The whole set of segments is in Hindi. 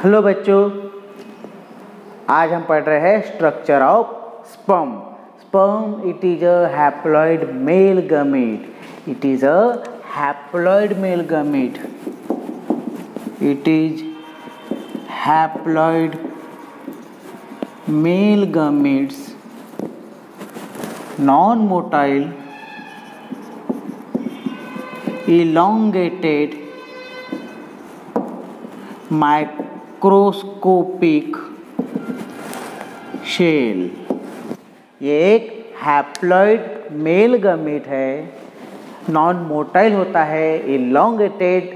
हेलो बच्चों, आज हम पढ़ रहे हैं structure of sperm. Sperm it is a haploid male gamete. It is a haploid male gamete. It is haploid male gametes, non-motile, elongated, microscopic cell. ये एक हैप्लॉइड मेल गमीट है, नॉन मोटाइल होता है, इलॉन्गेटेड,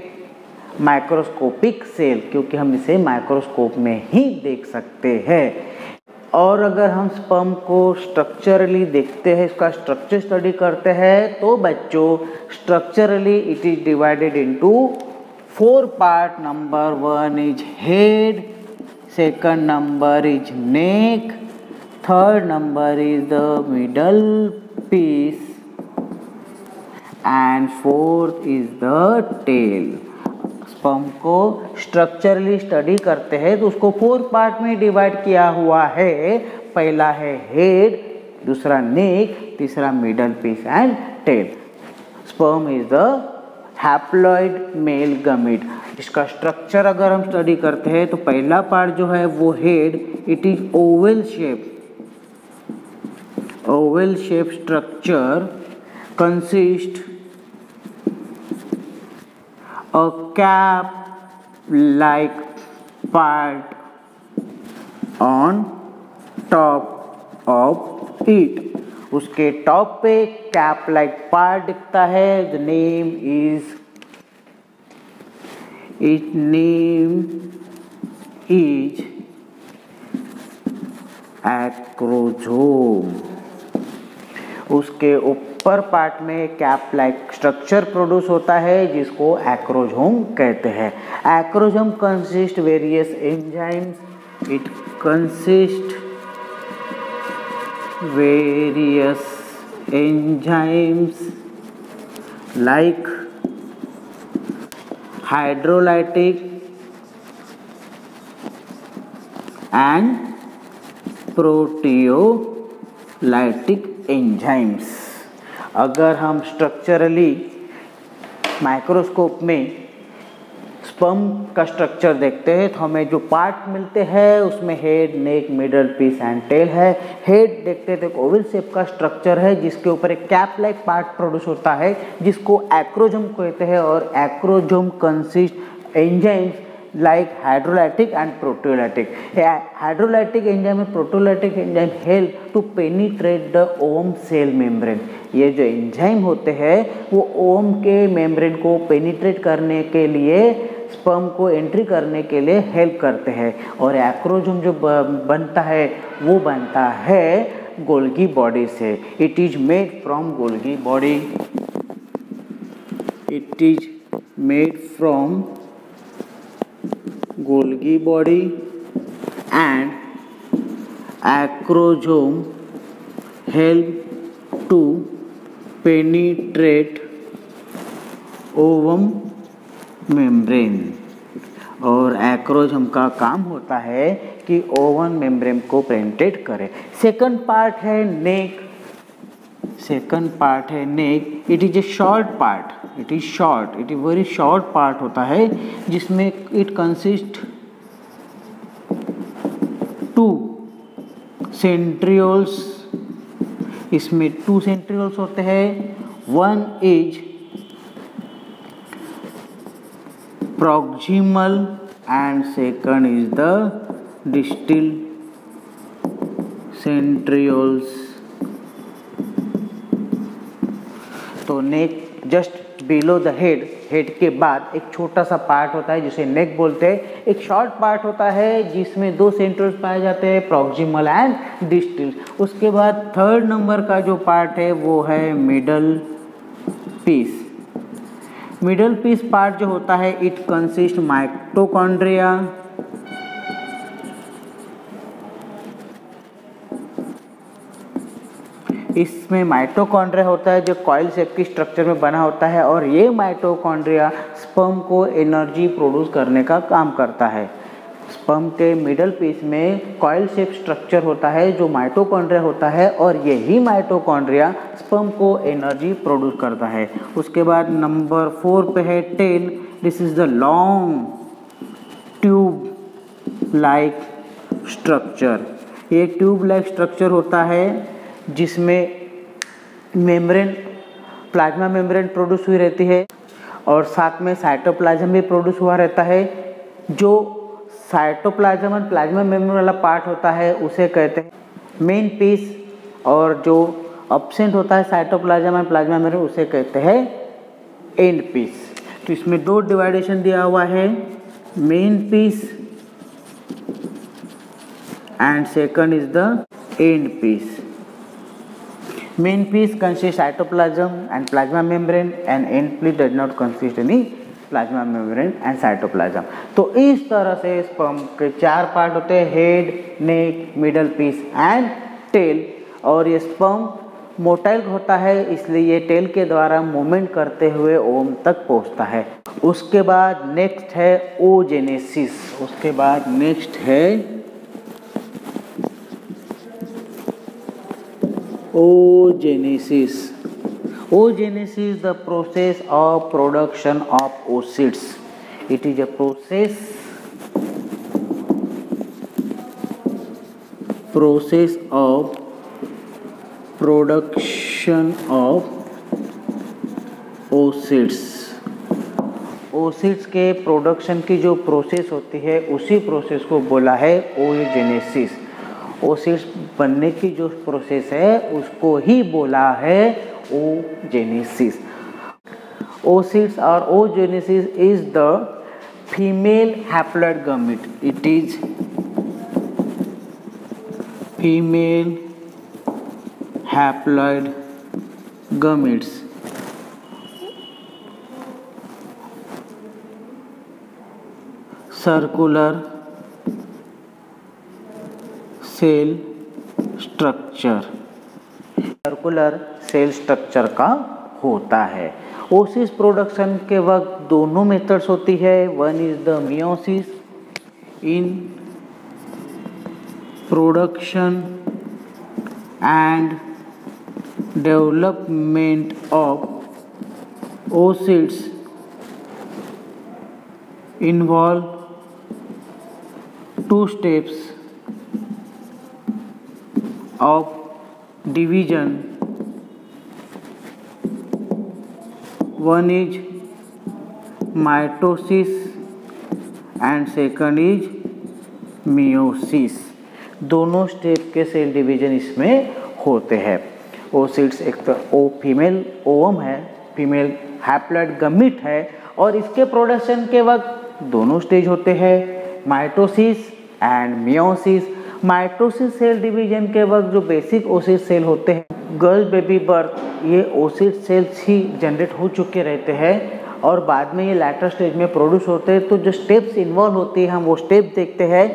माइक्रोस्कोपिक सेल, क्योंकि हम इसे माइक्रोस्कोप में ही देख सकते हैं। और अगर हम स्पर्म को स्ट्रक्चरली देखते हैं, इसका स्ट्रक्चर स्टडी करते हैं, तो बच्चों structurally it is divided into 4 part. Number 1 is head, second number is neck, third number is the middle piece and fourth is the tail। Sperm को स्ट्रक्चरली स्टडी करते हैं तो उसको 4 पार्ट में डिवाइड किया हुआ है। पहला है हेड, दूसरा नेक, तीसरा middle piece and tail. Sperm is the haploid male gamete. इसका स्ट्रक्चर अगर हम स्टडी करते हैं तो पहला पार्ट जो है वो head, it is Oval shape structure consist a cap like part on top of it। उसके टॉप पे कैप लाइक पार्ट दिखता है। The name is acrosome. उसके ऊपर पार्ट में कैप लाइक स्ट्रक्चर प्रोड्यूस होता है जिसको एक्रोजोम कहते हैं। Acrosome consist various enzymes. It consist various enzymes like hydrolytic and proteolytic enzymes. अगर हम स्ट्रक्चरली माइक्रोस्कोप में स्पर्म का स्ट्रक्चर देखते हैं तो हमें जो पार्ट मिलते हैं उसमें head, neck, middle piece and tail है। हेड देखते हैं तो एक ओवल शेप का स्ट्रक्चर है जिसके ऊपर एक कैप लाइक पार्ट प्रोड्यूस होता है जिसको एक्रोजोम कहते हैं। और acrosome consist enzymes like hydrolytic and proteolytic। hydrolytic enzyme and proteolytic enzyme help to penetrate the ovum cell membrane। ये जो एंजाइम होते हैं वो ओवम के मेम्ब्रेन को पेनिट्रेट करने के लिए, स्पर्म को एंट्री करने के लिए हेल्प करते हैं। और एक्रोजोम जो बनता है वो बनता है गोल्गी बॉडी से। It is made from Golgi body. It is made from Golgi body and acrosome help to penetrate ovum membrane। और एक्रोजोम का काम होता है कि ओवम मेम्ब्रेन को पेनिट्रेट करे। सेकंड पार्ट है neck. It is a short part. It is very short part होता है जिसमें इट कंसिस्ट 2 सेंट्रियोल्स। इसमें 2 सेंट्रियोल्स होते हैं। One is proximal and second is the distal centrioles. तो नेक जस्ट बिलो द हेड के बाद एक छोटा सा पार्ट होता है जिसे नेक बोलते हैं। एक शॉर्ट पार्ट होता है जिसमें 2 सेंट्रियोल्स पाए जाते हैं, प्रॉक्सिमल एंड डिस्टल। उसके बाद थर्ड नंबर का जो पार्ट है वो है मिडल पीस पार्ट जो होता है इट कंसिस्ट माइटोकॉन्ड्रिया। इसमें माइटोकॉन्ड्रिया होता है जो कॉइल शेप की स्ट्रक्चर में बना होता है और ये माइटोकॉन्ड्रिया स्पर्म को एनर्जी प्रोड्यूस करने का काम करता है। स्पर्म के मिडल पीस में कॉइल शेप स्ट्रक्चर होता है जो माइटोकॉन्ड्रिया होता है, और यही माइटोकॉन्ड्रिया स्पर्म को एनर्जी प्रोड्यूस करता है। उसके बाद नंबर 4 पे है tail. This is the long tube like structure. ये ट्यूब लाइक स्ट्रक्चर होता है जिसमें मेम्ब्रेन, प्लाज्मा मेम्ब्रेन प्रोड्यूस हुई रहती है और साथ में साइटोप्लाज्म भी प्रोड्यूस हुआ रहता है। जो साइटोप्लाज्म और प्लाज्मा मेम्ब्रेन वाला पार्ट होता है उसे कहते हैं मेन पीस, और जो एब्सेंट होता है साइटोप्लाज्म और प्लाज्मा मेम्ब्रेन उसे कहते हैं एंड पीस। तो इसमें दो डिवाइडेशन दिया हुआ है, main piece and second is the end piece. Main piece consists cytoplasm and plasma membrane, and end piece does not consist any plasma membrane and cytoplasm। तो इस तरह से स्पर्म के 4 पार्ट होते हैं, head, neck, middle piece and tail. और ये स्पर्म मोटाइल होता है इसलिए ये टेल के द्वारा मूवमेंट करते हुए ओवम तक पहुंचता है। उसके बाद नेक्स्ट है ओजेनेसिस। उसके बाद नेक्स्ट है oogenesis। Oogenesis is the process of production of oocytes. It is a process of production of oocytes। oocytes के प्रोडक्शन की जो प्रोसेस होती है उसी प्रोसेस को बोला है oogenesis। ओसिड्स बनने की जो प्रोसेस है उसको ही बोला है oogenesis। ओसिड्स और oogenesis is the female haploid gamete. It is female haploid gametes. Circular cell structure, circular cell structure का होता है। ओसिस प्रोडक्शन के वक्त दोनों मेथड्स होती है। One is the meiosis in production and development of oocytes involve 2 steps of division। One is mitosis and second is meiosis। दोनों स्टेप के सेल डिवीजन इसमें होते हैं। ओसिड्स एक तो फीमेल ओवम है, फीमेल हैप्लॉइड गमीट है, और इसके प्रोडक्शन के वक्त दोनों स्टेज होते हैं, mitosis and meiosis. Mitosis cell division के वक्त जो बेसिक ओसिड सेल होते हैं, गर्ल बेबी बर्थ, ये ओसिड सेल्स ही जनरेट हो चुके रहते हैं और बाद में ये लैटर स्टेज में प्रोड्यूस होते हैं। तो जो स्टेप्स इन्वॉल्व होती है हम वो स्टेप देखते हैं।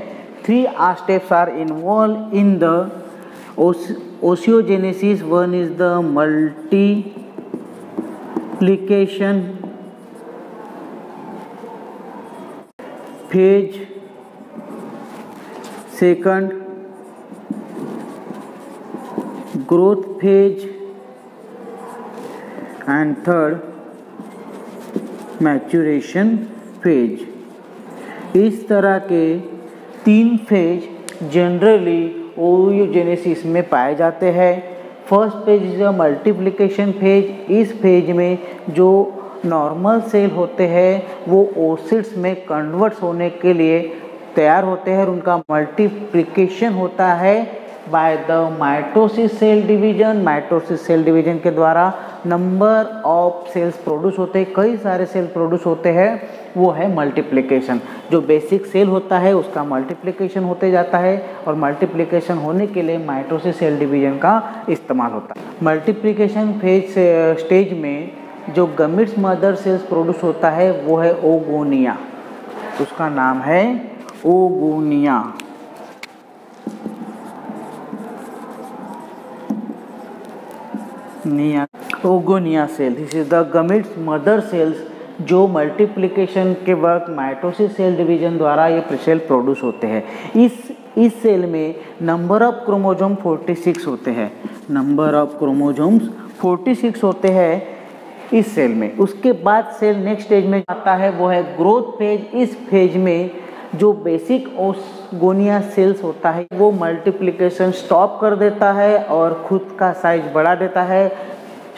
3 steps are involve in the oogenesis. One is the multiplication phase, second growth phase and third maturation phase. इस तरह के 3 फेज जनरली oogenesis में पाए जाते हैं। First phase is a multiplication phase. इस फेज में जो नॉर्मल सेल होते हैं वो ओसिड्स में कन्वर्ट्स होने के लिए तैयार होते हैं और उनका मल्टीप्लिकेशन होता है by the mitosis cell division. Mitosis cell division के द्वारा नंबर ऑफ सेल्स प्रोड्यूस होते हैं, कई सारे सेल प्रोड्यूस होते हैं, वो है मल्टीप्लिकेशन। जो बेसिक सेल होता है उसका मल्टीप्लिकेशन होते जाता है और मल्टीप्लिकेशन होने के लिए माइटोसिस सेल डिवीजन का इस्तेमाल होता है। मल्टीप्लिकेशन फेज स्टेज में जो गमीट्स मदर सेल्स प्रोड्यूस होता है वो है ओगोनिया। उसका नाम है oogonia. Oogonia cell, this is the gametes mother cells जो मल्टीप्लिकेशन के वक्त माइटोसिस सेल डिवीजन द्वारा ये सेल प्रोड्यूस होते हैं। इस सेल में नंबर ऑफ क्रोमोसोम 46 होते हैं, नंबर ऑफ क्रोमोसोम्स 46 होते हैं इस सेल में। उसके बाद सेल नेक्स्ट स्टेज में आता है, वो है ग्रोथ फेज। इस फेज में जो बेसिक ओस्गोनिया सेल्स होता है वो मल्टीप्लिकेशन स्टॉप कर देता है और खुद का साइज बढ़ा देता है।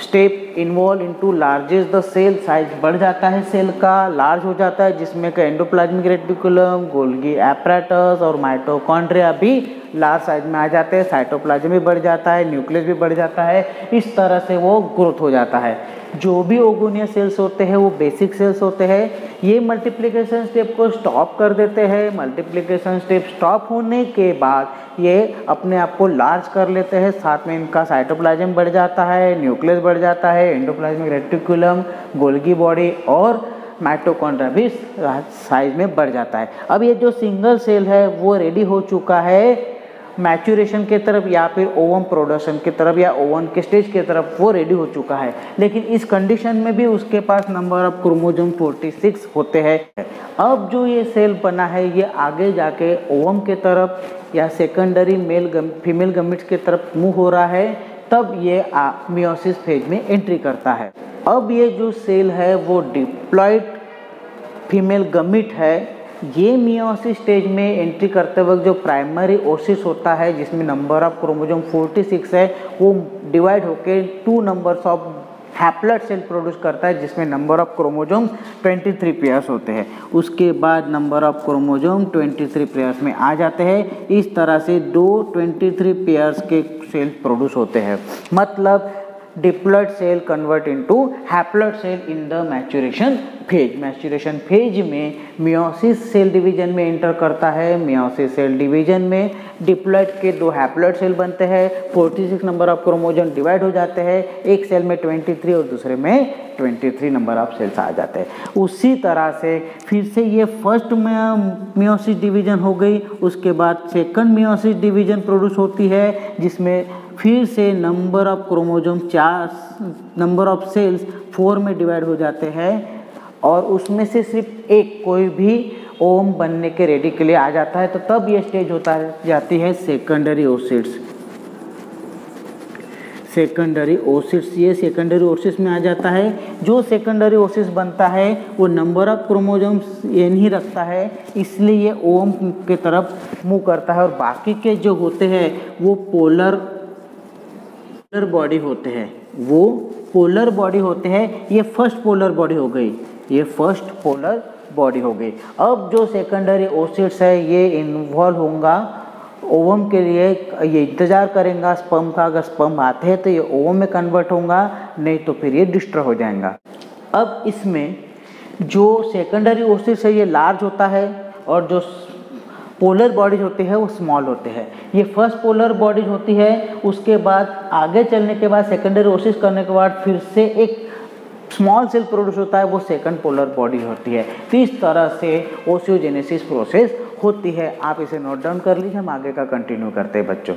Step involve into larges the cell, size बढ़ जाता है सेल का, लार्ज हो जाता है, जिसमें का एंडोप्लाज्मिक रेटिकुलम, गोल्गी एपरेटस और माइटोकॉन्ड्रिया भी लार्ज साइज में आ जाते हैं। साइटोप्लाज्म भी बढ़ जाता है, न्यूक्लियस भी बढ़ जाता है। इस तरह से वो ग्रोथ हो जाता है। जो भी ओगोनिया सेल्स होते हैं वो बेसिक सेल्स होते हैं। ये मल्टीप्लिकेशन स्टेप को स्टॉप कर देते हैं। मल्टीप्लिकेशन स्टेप स्टॉप होने के बाद ये अपने आप को लार्ज कर लेते हैं, साथ में इनका साइटोप्लाज्म बढ़ जाता है, न्यूक्लियस बढ़ जाता है, एंडोप्लाज्मिक रेटिकुलम, गोल्गी बॉडी और माइटोकॉन्ड्रिया भी साइज में बढ़ जाता है। अब ये जो सिंगल सेल है वो रेडी हो चुका है मैच्यूरेशन के तरफ या फिर ओवम प्रोडक्शन की तरफ या ओवन के स्टेज की तरफ, वो रेडी हो चुका है। लेकिन इस कंडीशन में भी उसके पास नंबर ऑफ क्रोमोसोम 46 होते हैं। अब जो ये सेल बना है ये आगे जाके ओवम के तरफ या सेकेंडरी फीमेल गमीट्स की तरफ मूव हो रहा है, तब ये मियोसिस फेज में एंट्री करता है। अब ये जो सेल है वो डिप्लॉयड फीमेल गमीट है। ये मियोसिस स्टेज में एंट्री करते वक्त जो प्राइमरी ओसिस होता है जिसमें नंबर ऑफ क्रोमोसोम 46 है, वो डिवाइड होकर 2 numbers of haploid cell produce करता है जिसमें नंबर ऑफ क्रोमोसोम 23 पेयर्स होते हैं। उसके बाद नंबर ऑफ क्रोमोसोम 23 पेयर्स में आ जाते हैं। इस तरह से 23 पेयर्स के सेल प्रोड्यूस होते हैं। मतलब diploid cell convert into haploid cell in the maturation phase. Maturation phase में मियोसिस सेल डिवीजन में एंटर करता है। मियोसिस सेल डिवीजन में डिप्लॉयड के 2 हैप्लॉइड सेल बनते हैं। 46 नंबर ऑफ क्रोमोसोम डिवाइड हो जाते हैं, एक सेल में 23 और दूसरे में 23 नंबर ऑफ सेल्स आ जाते हैं। उसी तरह से फिर से ये फर्स्ट मियोसिस डिवीजन हो गई। उसके बाद सेकंड मियोसिस डिवीजन प्रोड्यूस होती है जिसमें फिर से number of chromosome 4 number of cells 4 में डिवाइड हो जाते हैं और उसमें से सिर्फ एक कोई भी ओम बनने के रेडी के लिए आ जाता है। तो तब ये स्टेज होता है जाती है सेकेंडरी ओसिड्स। सेकेंडरी ओसिड्स, ये सेकेंडरी ओसिड्स में आ जाता है। जो सेकेंडरी ओसिड्स बनता है वो नंबर ऑफ क्रोमोसोम्स ये नहीं रखता है, इसलिए ये ओम के तरफ मूव करता है और बाकी के जो होते हैं वो पोलर बॉडी होते हैं। वो पोलर बॉडी होते हैं। ये फर्स्ट पोलर बॉडी हो गई, ये फर्स्ट पोलर बॉडी हो गई। अब जो सेकेंडरी ओसिड्स है ये इन्वॉल्व होगा ओवम के लिए, ये इंतज़ार करेगा स्पर्म का। अगर स्पर्म आते हैं तो ये ओवम में कन्वर्ट होगा, नहीं तो फिर ये डिस्ट्रॉय हो जाएगा। अब इसमें जो सेकेंडरी ओसिड्स है ये लार्ज होता है और जो पोलर बॉडीज होती है वो स्मॉल होते हैं। ये फर्स्ट पोलर बॉडीज होती है, उसके बाद आगे चलने के बाद सेकेंडरी ओसिस करने के बाद फिर से एक स्मॉल सेल प्रोड्यूस होता है, वो सेकंड पोलर बॉडी होती है। तो इस तरह से ओसियोजेनेसिस प्रोसेस होती है। आप इसे नोट डाउन कर लीजिए, हम आगे का कंटिन्यू करते हैं बच्चों।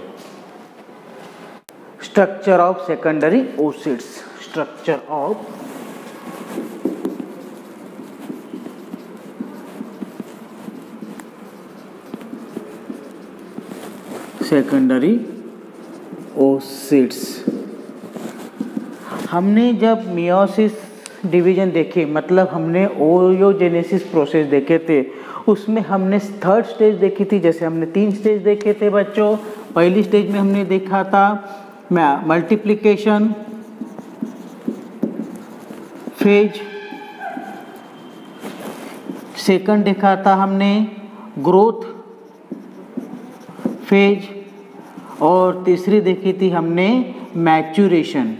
Structure of secondary oocytes. Structure of secondary oocytes. हमने जब मियोसिस डिवीजन देखे, मतलब हमने ओयोजेनेसिस प्रोसेस देखे थे, उसमें हमने थर्ड स्टेज देखी थी। जैसे हमने 3 स्टेज देखे थे बच्चों। पहली स्टेज में हमने देखा था मल्टीप्लिकेशन फेज, सेकंड देखा था हमने ग्रोथ फेज और तीसरी देखी थी हमने मैच्यूरेशन।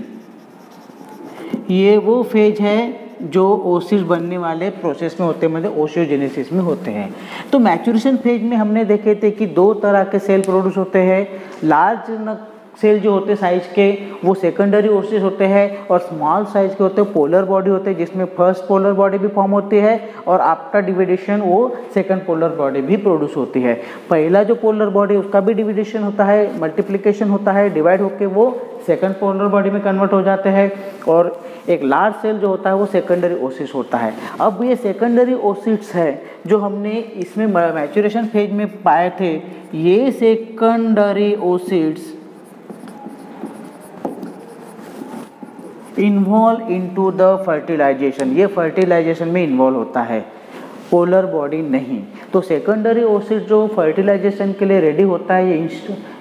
ये वो फेज है जो ओसिस बनने वाले प्रोसेस में होते हैं, मतलब ओशियोजेनेसिस में होते हैं। तो मैच्यूरेशन फेज में हमने देखे थे कि 2 तरह के सेल प्रोड्यूस होते हैं। लार्ज सेल जो होते हैं साइज के वो सेकेंडरी ओसिस होते हैं, और स्मॉल साइज के होते हैं पोलर बॉडी होते हैं, जिसमें फर्स्ट पोलर बॉडी भी फॉर्म होती है और आफ्टर डिविडेशन वो सेकंड पोलर बॉडी भी प्रोड्यूस होती है। पहला जो पोलर बॉडी उसका भी डिविडेशन होता है, मल्टीप्लिकेशन होता है, डिवाइड होकर वो सेकंड पोलर बॉडी में कन्वर्ट हो जाते हैं, और एक लार्ज सेल जो होता है वो सेकेंडरी ओसिस होता है। अब ये सेकेंडरी ओसिट्स है जो हमने इसमें मैच्योरेशन फेज में पाए थे, ये secondary oocytes involve into the fertilization, ये फर्टिलाइजेशन में इन्वॉल्व होता है, पोलर बॉडी नहीं। तो सेकेंडरी ओसिड जो फर्टिलाइजेशन के लिए रेडी होता है,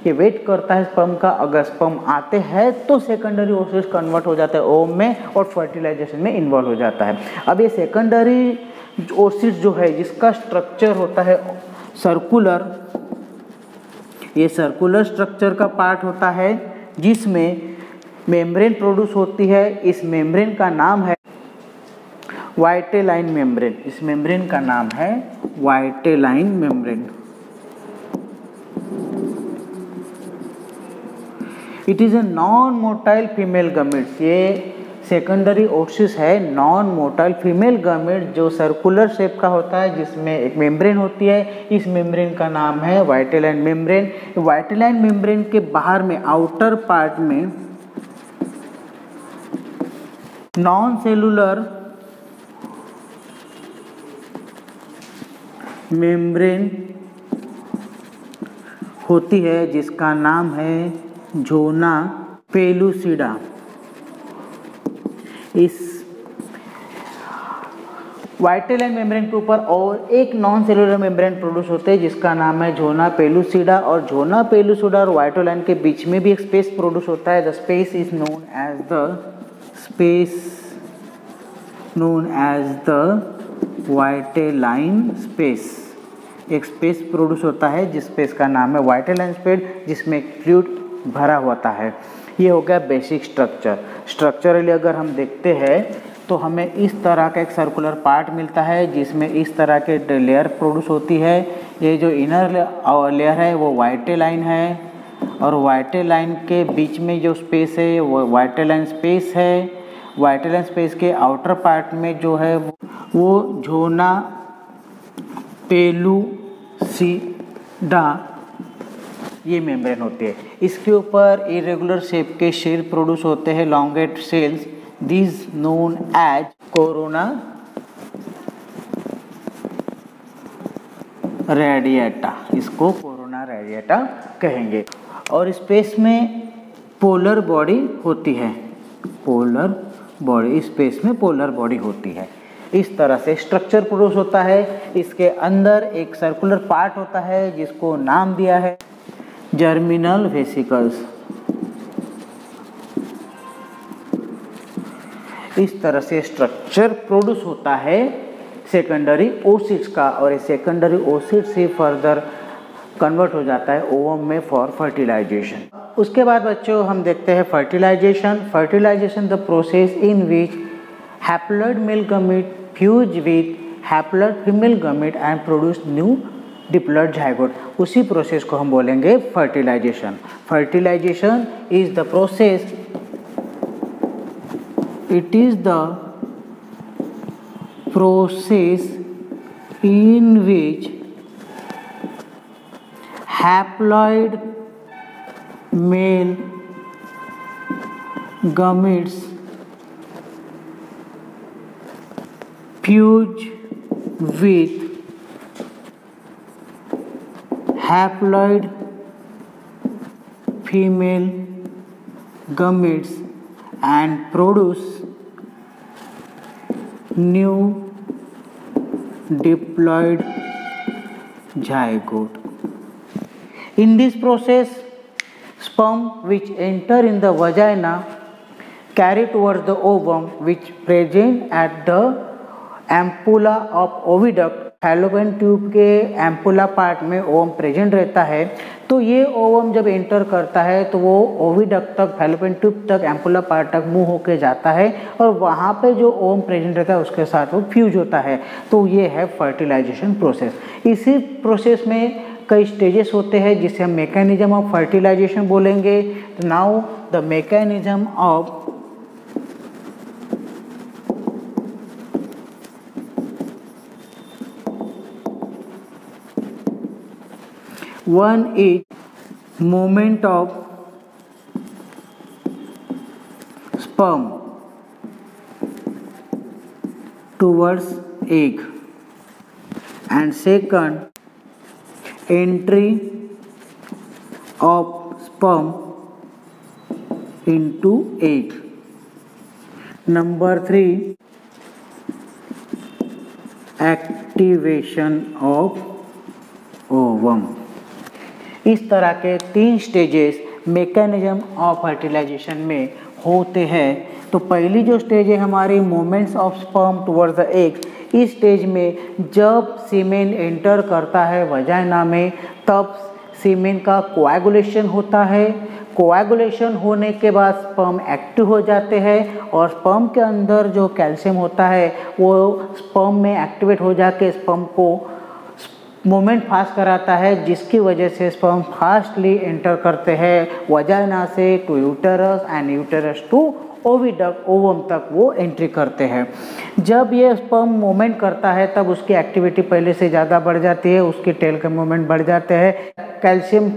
ये वेट करता है स्पर्म का, अगर स्पर्म आते हैं तो सेकेंडरी ओसिड कन्वर्ट हो जाता है ओवम में और फर्टिलाइजेशन में इन्वॉल्व हो जाता है। अब ये सेकेंडरी ओसिड जो है जिसका स्ट्रक्चर होता है सर्कुलर, ये सर्कुलर स्ट्रक्चर का पार्ट होता है जिसमें मेम्ब्रेन प्रोड्यूस होती है। इस मेम्ब्रेन का नाम है वाइटेलाइन मेम्ब्रेन, इस मेम्ब्रेन का नाम है vitelline membrane. It is a non motile female gametes, ये सेकेंडरी ओसिस है नॉन मोटाइल फीमेल गैमेट जो सर्कुलर शेप का होता है, जिसमें एक मेम्ब्रेन होती है। इस मेम्ब्रेन का नाम है वाइटेलाइन मेम्ब्रेन। वाइटेलाइन मेम्ब्रेन के बाहर में आउटर पार्ट में नॉन सेलुलर मेम्ब्रेन होती है जिसका नाम है ज़ोना पेलुसिडा। इस वाइटेलाइन मेम्ब्रेन के ऊपर और एक नॉन सेलुलर मेम्ब्रेन प्रोड्यूस होते हैं जिसका नाम है ज़ोना पेलुसिडा, और ज़ोना पेलुसिडा और वाइटेलाइन के बीच में भी एक स्पेस प्रोड्यूस होता है। The space is known as the vitelline space. एक स्पेस प्रोड्यूस होता है जिस स्पेस का नाम है वाइटेलाइन स्पेस, जिसमें एक फ्लूइड भरा होता है। ये हो गया बेसिक स्ट्रक्चर। स्ट्रक्चरली अगर हम देखते हैं तो हमें इस तरह का एक सर्कुलर पार्ट मिलता है जिसमें इस तरह के लेयर प्रोड्यूस होती है। ये जो इनर लेयर है वो वाइटेलाइन है, और वाइटेलाइन के बीच में जो स्पेस है वो वाइटेलाइन स्पेस है। वाइटेलाइन स्पेस के आउटर पार्ट में जो है वो ज़ोना पेलुसिडा ये मेम्ब्रेन होती है। इसके ऊपर इरेगुलर शेप के शेल प्रोड्यूस होते हैं, elongate cells, this known as corona radiata, इसको कोरोना रेडिएटा कहेंगे। और स्पेस में पोलर बॉडी होती है, पोलर बॉडी, स्पेस में पोलर बॉडी होती है। इस तरह से स्ट्रक्चर प्रोड्यूस होता है। इसके अंदर एक सर्कुलर पार्ट होता है जिसको नाम दिया है जर्मिनल वेसिकल्स। इस तरह से स्ट्रक्चर प्रोड्यूस होता है सेकेंडरी ओसिड्स का, और इस सेकेंडरी ओसिड से फर्दर कन्वर्ट हो जाता है ओवम में फॉर फर्टिलाइजेशन। उसके बाद बच्चों हम देखते हैं fertilisation. Fertilisation the process in which haploid male gamete fuse with haploid female gamete and produce new diploid zygote, उसी प्रोसेस को हम बोलेंगे fertilisation. Fertilisation is the process, it is the process in which haploid male gametes fuse with haploid female gametes and produce new diploid zygote. In this process, sperm which enter in the vagina carry towards the ovum which present at the ampulla of oviduct। Fallopian tube के एम्पुला पार्ट में ओवम प्रेजेंट रहता है, तो ये ओवम जब एंटर करता है तो वो ओविडक्ट तक, फैलोपियन ट्यूब तक, एम्पुला पार्ट तक मूव होके जाता है, और वहाँ पे जो ओवम प्रेजेंट रहता है उसके साथ वो फ्यूज होता है। तो ये है फर्टिलाइजेशन प्रोसेस। इसी प्रोसेस में कई स्टेजेस होते हैं जिसे हम मैकेनिज्म ऑफ फर्टिलाइजेशन बोलेंगे। तो now the mechanism of one is movement of sperm towards egg, and second entry of sperm into egg. Number 3 activation of ovum। इस तरह के 3 स्टेजेस मैकेनिज्म ऑफ फर्टिलाइजेशन में होते हैं। तो पहली जो स्टेज है हमारी movements of sperm towards the eggs, इस स्टेज में जब सीमेन एंटर करता है वजाइना में तब सीमेन का कोएगुलेशन होता है। कोएगुलेशन होने के बाद स्पर्म एक्टिव हो जाते हैं और स्पर्म के अंदर जो कैल्शियम होता है वो स्पर्म में एक्टिवेट हो जाके स्पर्म को मूवमेंट फास्ट कराता है, जिसकी वजह से स्पर्म फास्टली एंटर करते हैं वजाइना से to uterus and uterus to oviduct, ovum तक वो एंट्री करते हैं। जब ये स्पर्म मूवमेंट करता है तब उसकी एक्टिविटी पहले से ज़्यादा बढ़ जाती है, उसके टेल के मूवमेंट बढ़ जाते हैं, कैल्शियम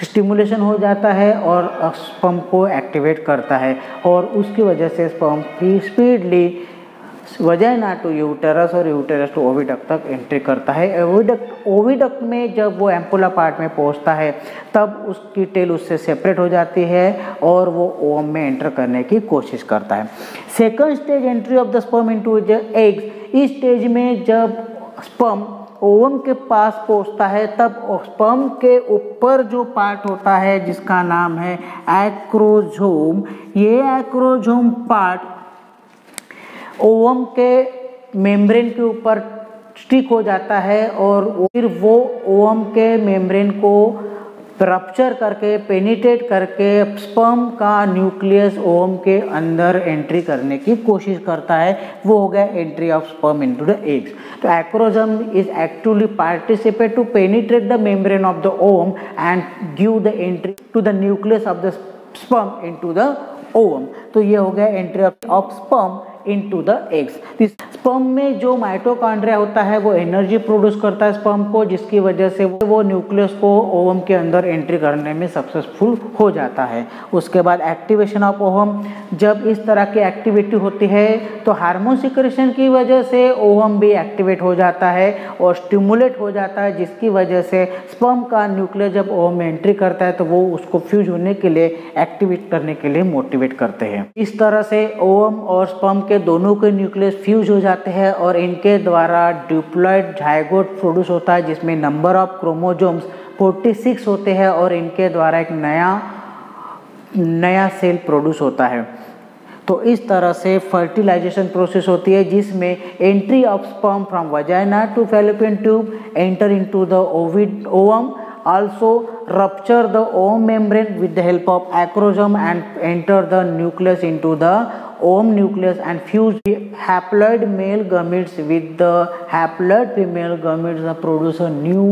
स्टिमुलेशन हो जाता है और स्पर्म को एक्टिवेट करता है और उसकी वजह से sperm speedily vagina to uterus और यूटेरस टू ओविडक्ट तक एंट्री करता है। ओविडक्ट में जब वो एम्पुला पार्ट में पहुंचता है तब उसकी टेल उससे सेपरेट हो जाती है और वो ओवम में एंटर करने की कोशिश करता है। Second stage entry of the sperm into the eggs, इस स्टेज में जब स्पर्म ओवम के पास पहुंचता है तब स्पर्म के ऊपर जो पार्ट होता है जिसका नाम है एक्रोजोम, ये एक्रोजोम पार्ट ओवम के मेम्ब्रेन के ऊपर स्टिक हो जाता है और फिर वो ओवम के मेम्ब्रेन को रप्चर करके पेनिट्रेट करके स्पर्म का न्यूक्लियस ओवम के अंदर एंट्री करने की कोशिश करता है। वो हो गया entry of sperm into the eggs. तो acrosome is actively participate to penetrate the membrane of the ovum and give the entry to the nucleus of the sperm into the ovum. तो ये हो गया entry of sperm into the eggs. Sperm में जो माइटोकॉन्ड्रिया होता है वो एनर्जी प्रोड्यूस करता है स्पर्म को, जिसकी वजह से वो न्यूक्लियस को ओवम के अंदर एंट्री करने में सक्सेसफुल हो जाता है। उसके बाद एक्टिवेशन ऑफ ओवम, जब इस तरह की एक्टिविटी होती है तो हार्मोन सिक्रेशन की वजह से ओवम भी एक्टिवेट हो जाता है और स्टिमुलेट हो जाता है, जिसकी वजह से स्पर्म का न्यूक्लियस जब ओवम में एंट्री करता है तो वो उसको फ्यूज होने के लिए एक्टिवेट करने के लिए मोटिवेट करते हैं। इस तरह से ओवम और स्पर्म के दोनों के न्यूक्लियस फ्यूज हो जाते हैं और इनके द्वारा डिप्लॉयड जाइगोट प्रोड्यूस होता है जिसमें नंबर ऑफ क्रोमोसोम्स 46 होते हैं और इनके द्वारा एक नया सेल प्रोड्यूस होता है। तो इस तरह से फर्टिलाइजेशन प्रोसेस होती है जिसमें entry of sperm from vagina to fallopian tube, enter into the ovum, also rupture the ovum membrane with the help of acrosome and enter the nucleus into the ovum nucleus and fuse the haploid male gametes with the haploid female gametes to produce a new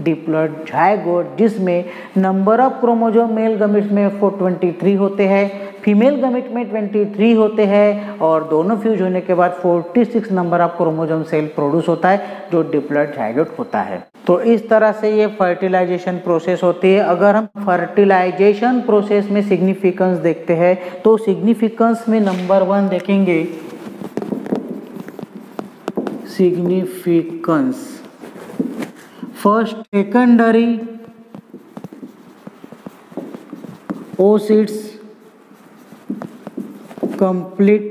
diploid zygote, जिसमें number of chromosome male gametes में 423 होते हैं, फीमेल गमीट में 23 होते हैं और दोनों फ्यूज होने के बाद 46 number of chromosome cell produce होता है जो डिप्लॉयड जाइगोट होता है। तो इस तरह से ये फर्टिलाइजेशन प्रोसेस होती है। अगर हम फर्टिलाइजेशन प्रोसेस में सिग्निफिकेंस देखते हैं तो सिग्निफिकेंस में नंबर 1 देखेंगे, significance first secondary oocytes complete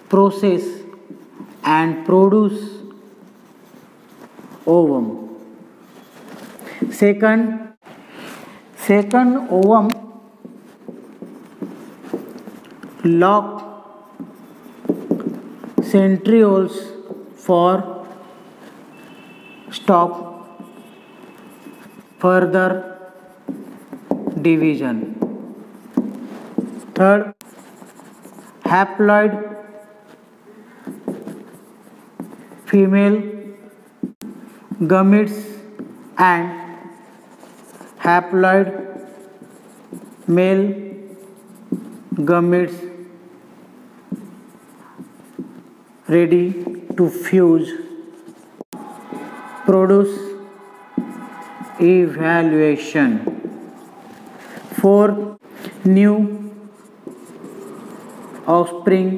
process and produce ovum. Second ovum lock centrioles for stop further division. Third, haploid female gametes and haploid male gametes ready to fuse. Produce evaluation. 4. New offspring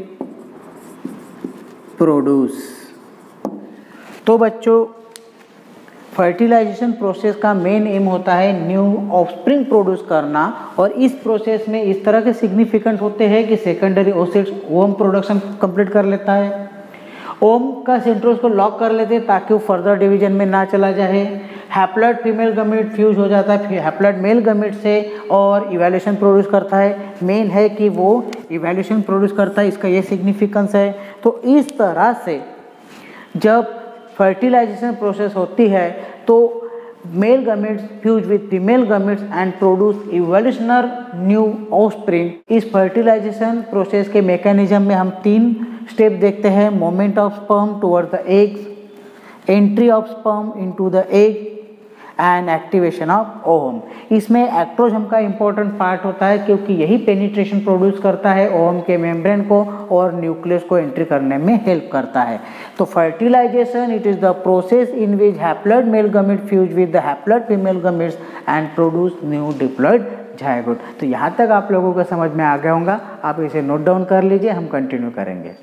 produce. तो बच्चों फर्टिलाइजेशन प्रोसेस का मेन एम होता है न्यू ऑफस्प्रिंग प्रोड्यूस करना, और इस प्रोसेस में इस तरह के सिग्निफिकेंट होते हैं कि सेकेंडरी ओसिड्स ओवम प्रोडक्शन कंप्लीट कर लेता है, ओवम का सेंट्रोज को लॉक कर लेते हैं ताकि वो फर्दर डिवीजन में ना चला जाए, हैप्लॉइड फीमेल गमीट फ्यूज हो जाता है हैप्लॉइड मेल गमीट से और इवैल्यूएशन प्रोड्यूस करता है। मेन है कि वो इवैल्यूएशन प्रोड्यूस करता है, इसका ये सिग्निफिकेंस है। तो इस तरह से जब फर्टिलाइजेशन प्रोसेस होती है तो male gametes fuse with female gametes and produce evolutionary new offspring. इस फर्टिलाइजेशन प्रोसेस के मैकेनिज्म में हम 3 स्टेप देखते हैं: moment of sperm toward the eggs, entry of sperm into the egg and activation of ovum. इसमें एक्ट्रोजम का इंपॉर्टेंट पार्ट होता है क्योंकि यही पेनिट्रेशन प्रोड्यूस करता है ओवम के मेम्ब्रेन को और न्यूक्लियस को एंट्री करने में हेल्प करता है। तो fertilisation it is the process in which haploid male gamete fuse with the haploid female gametes and produce new diploid zygote. तो यहाँ तक आप लोगों को समझ में आ गया होगा, आप इसे नोट डाउन कर लीजिए, हम कंटिन्यू करेंगे।